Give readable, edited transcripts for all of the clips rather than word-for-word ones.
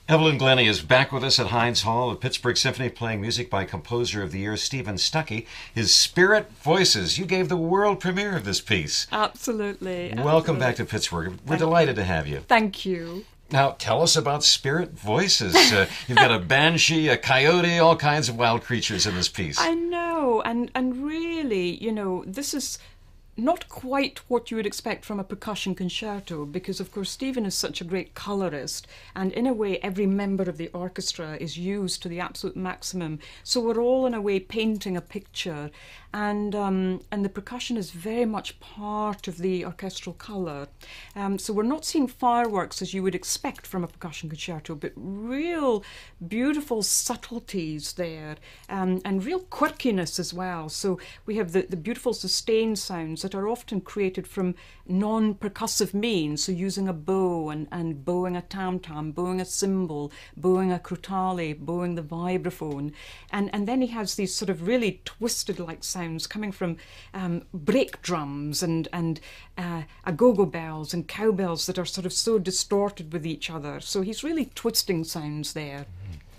Evelyn Glennie is back with us at Heinz Hall at Pittsburgh Symphony, playing music by Composer of the Year Steven Stucky. His Spirit Voices. You gave the world premiere of this piece. Absolutely. Welcome back to Pittsburgh. We're delighted to have you. Thank you. Now, tell us about Spirit Voices. You've got a banshee, a coyote, all kinds of wild creatures in this piece. I know, and really, this is not quite what you would expect from a percussion concerto, because of course Stephen is such a great colorist, and in a way every member of the orchestra is used to the absolute maximum, so we're all in a way painting a picture, and the percussion is very much part of the orchestral color. So we're not seeing fireworks as you would expect from a percussion concerto, but real beautiful subtleties there, and real quirkiness as well. So we have the beautiful sustained sounds that are often created from non-percussive means, so using a bow and bowing a tam-tam, bowing a cymbal, bowing a crotale, bowing the vibraphone, and then he has these sort of really twisted like sounds coming from brake drums and agogo bells and cowbells that are sort of so distorted with each other. So he's really twisting sounds there.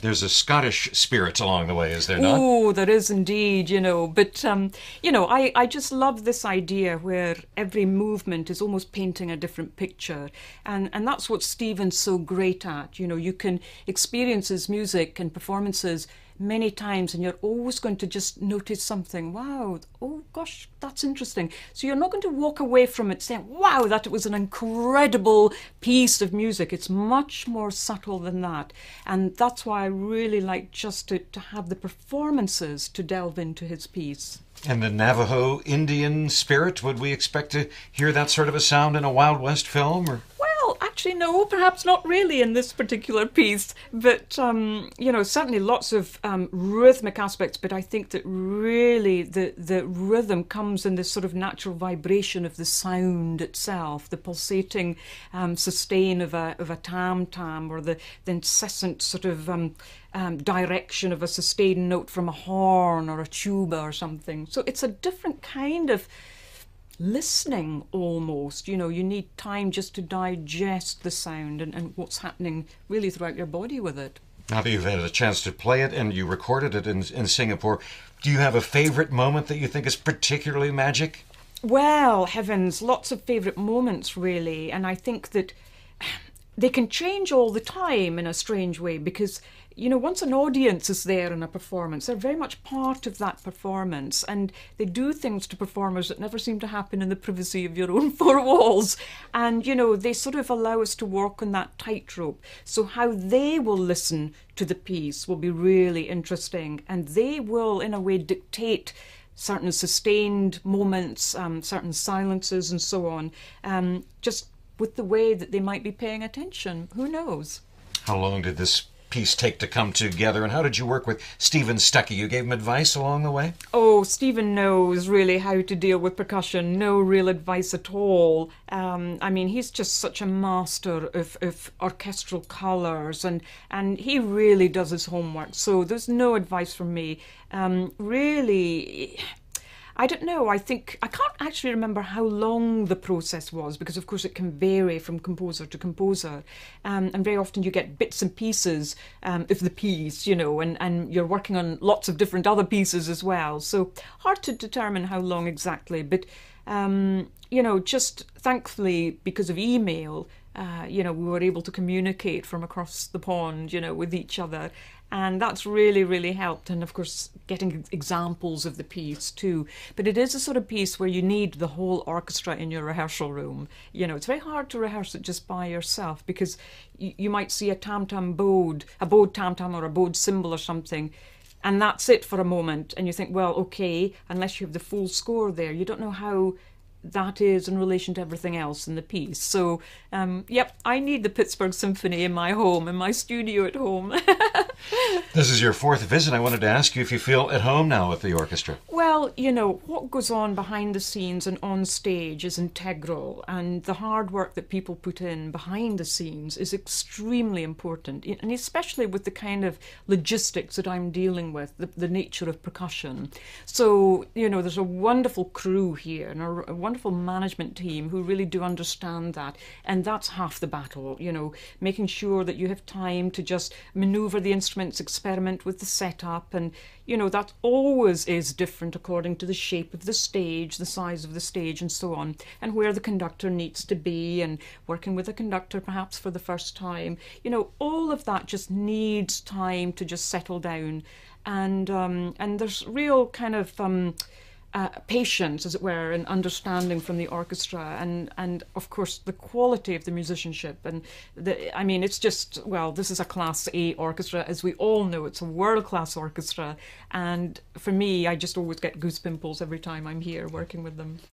There's a Scottish spirit along the way, is there not? Oh, there is indeed, But, I just love this idea where every movement is almost painting a different picture. And that's what Stephen's so great at. You can experience his music and performances many times and you're always going to just notice something. Wow, oh gosh, that's interesting. So you're not going to walk away from it saying, wow, that was an incredible piece of music. It's much more subtle than that. And that's why I really like just to have the performances to delve into his piece. And the Navajo Indian spirit, would we expect to hear that sort of a sound in a Wild West film? Or? Well, actually, no, perhaps not really in this particular piece, but, certainly lots of rhythmic aspects, but I think that really the rhythm comes in this sort of natural vibration of the sound itself, the pulsating sustain of a tam-tam, or the incessant sort of direction of a sustained note from a horn or a tuba or something. So it's a different kind of listening almost. You need time just to digest the sound and what's happening really throughout your body with it. Now that you've had a chance to play it and you recorded it in Singapore, do you have a favorite moment that you think is particularly magic? Well, heavens, lots of favorite moments really, and I think that they can change all the time in a strange way, because once an audience is there in a performance, they're very much part of that performance, and they do things to performers that never seem to happen in the privacy of your own four walls. And, they sort of allow us to walk on that tightrope. So how they will listen to the piece will be really interesting, and they will, in a way, dictate certain sustained moments, certain silences and so on, just with the way that they might be paying attention. Who knows? How long did this piece take to come together, and how did you work with Steven Stucky? You gave him advice along the way? Oh, Stephen knows really how to deal with percussion. No real advice at all. He's just such a master of orchestral colours, and he really does his homework. So there's no advice from me. Really, I don't know. I think I can't actually remember how long the process was, because of course it can vary from composer to composer, and very often you get bits and pieces of the piece, and you're working on lots of different other pieces as well. So hard to determine how long exactly, but just thankfully because of email, we were able to communicate from across the pond, with each other. And that's really, really helped. And of course, getting examples of the piece too. But it is a sort of piece where you need the whole orchestra in your rehearsal room. It's very hard to rehearse it just by yourself, because you might see a tam-tam bowed, a bowed tam-tam or a bowed cymbal or something, and that's it for a moment. And you think, well, okay, unless you have the full score there, you don't know how that is in relation to everything else in the piece. So, I need the Pittsburgh Symphony in my home, in my studio at home. This is your fourth visit. I wanted to ask you if you feel at home now with the orchestra. Well, you know, what goes on behind the scenes and on stage is integral, and the hard work that people put in behind the scenes is extremely important, and especially with the kind of logistics that I'm dealing with, the nature of percussion. So, you know, there's a wonderful crew here and a wonderful management team who really do understand that, and that's half the battle, you know, making sure that you have time to just maneuver the instruments, experiment with the setup, and you know, that always is different according to the shape of the stage, the size of the stage, and so on, and where the conductor needs to be, and working with a conductor perhaps for the first time. You know, all of that just needs time to just settle down, and there's real kind of patience, as it were, and understanding from the orchestra, and of course the quality of the musicianship, and I mean, it's just, well, this is a Class A orchestra, as we all know. It's a world-class orchestra, and for me, I just always get goose pimples every time I'm here working with them.